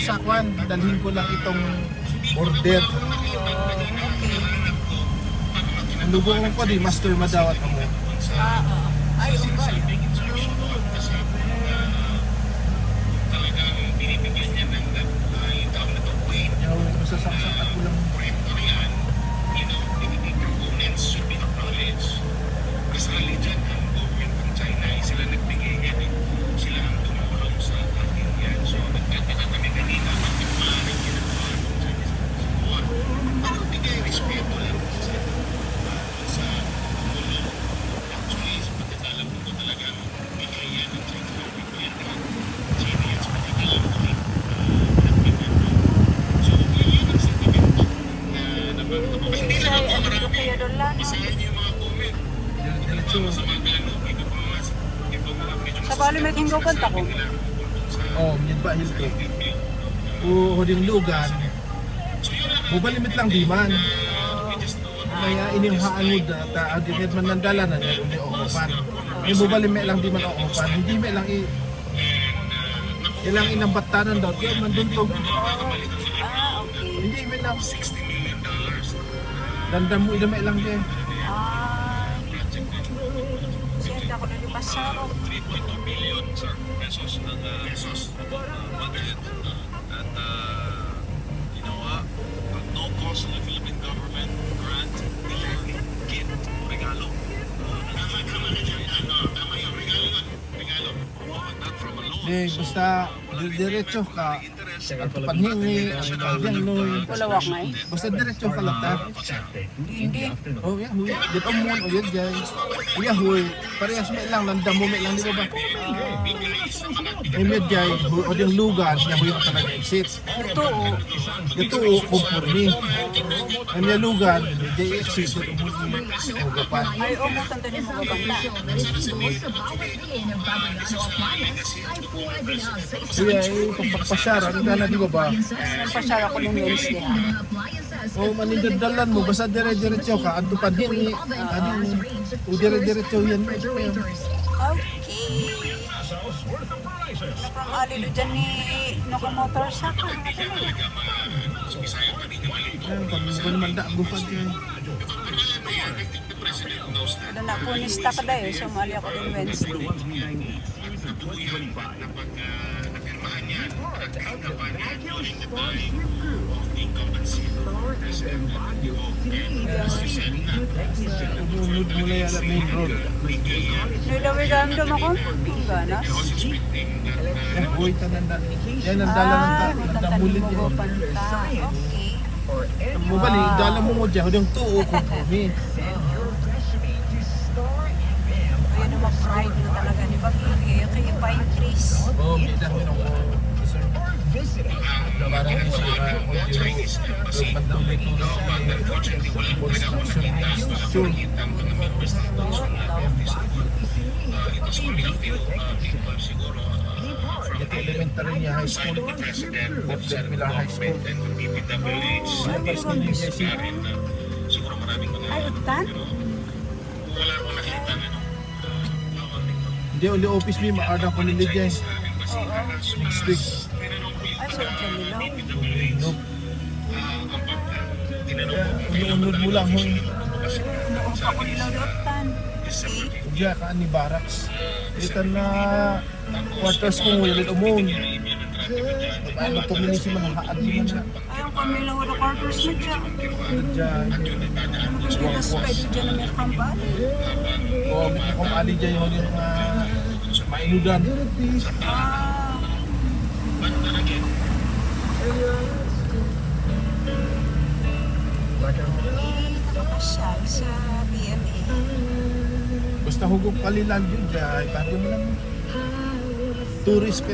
Sa kwan, dalhin ko lang itong order. Ang lubong ko di master madawat mo. Ay, okay. Masasaksak ako lang. Sa bali may tinggaw kanta ko. Oh, yun ba hilto. O din lugan. Mubalimit lang di man. Kaya inimhaan mo da ta agad man nandala na niya uli opan. May mubalimit lang di man opan. Hindi may lang ilang inambatanan daw. Kaya man duntog. Okay. Hindi may lang. Dandam mo ilang lang din. Siyempre ako nalipasaro. 3.2 million pesos ng budget at ginawa at no cost ng Philippine government grant gift regalo. Not from a loan. Basta diretso ka. At panhingi, at pagyanloy. Walawak nga eh. Basta diretso ka lang ta. Hindi. Oh, yeah, huy. Dito mo, o yun dyan. Iya, huy. Parehas may lang, landam mo may lang, di ba ba? May med dyan, o yung lugan, niya huy mo talaga exit. Totoo. Ito, kumpurni. Ang may lugan, dyan exit, ito mo yung gapan. Ay, umutan din mo babangla. Kaya, pagpasyara, ang gana, di ba ba? Nagpasyara ko nung Wednesday ha. O manindadalan mo, basta dire-diretso ka, at panhingi, o dire-diretso yan. Okay. Nakang alilo dyan ni Nakamotor sa ka. Ayan, pag mo ba naman daagupad yan. Kada na punista ka dahil, sumali ako din Wednesday. Ubunod mo na yan at main road. Nidawid-damdam ako. Ang ganas. Yan, buhay ka nanda. Yan, ang dala ng damulit mo yan. panta. Okay. Ang mubali, dala mo mo dyan, yung tuo ko kami. Kaya naman pride na talaga ni Bagay. Kaya pine trees. Oo, may dahil ako. Parang yung sira, yung bandang dito na construction institution. Ito elementary niya high school. Bobjet Pilar High School. Tapos nila niya si Ay, utan? hindi uli office mi maardang ko nila dyan. Next week. Ay, so utan nila. No. Unod mo lang hong Nakuha ko nila utan. Okay. diya ka ni Barracks. Ito na quarters kong ulit umon. Ano to minisi man haad di man na. Ayaw kami lang wala quarters na dyan. Diyan. Mas pwede dyan na may kampal. O kung ali diyan yung mainudan. Ah, nakapasyal sa BMA. Basta hugog kalilan yun diyan. Pwede mo lang tourist